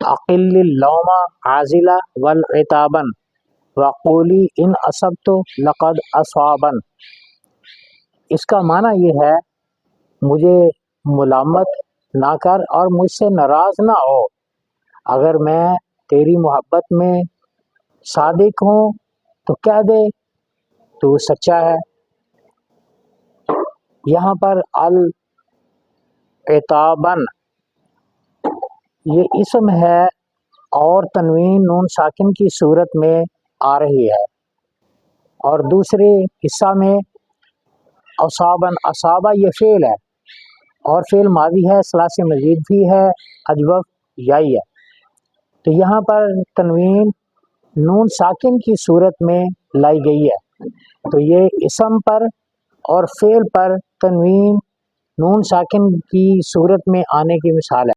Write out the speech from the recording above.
اقل اللوم عازلا والعتابا وقولی ان اصبت لقد اصابن۔ اس کا معنی یہ ہے مجھے ملامت نہ کر اور مجھ سے ناراض نہ ہو، اگر میں تیری محبت میں صادق ہوں تو کہہ دے تو سچا ہے۔ یہاں پر العتابن یہ اسم ہے اور تنوین نون ساکن کی صورت میں آ رہی ہے، اور دوسرے حصہ میں اصابن، اصابہ یہ فعل ہے اور فعل ماضی ہے، ثلاثی مزید بھی ہے، اجوف یائی ہے، تو یہاں پر تنوین نون ساکن کی صورت میں لائی گئی ہے، تو یہ اسم پر اور فعل پر تنوین نون ساکن کی صورت میں آنے کی مثال ہے۔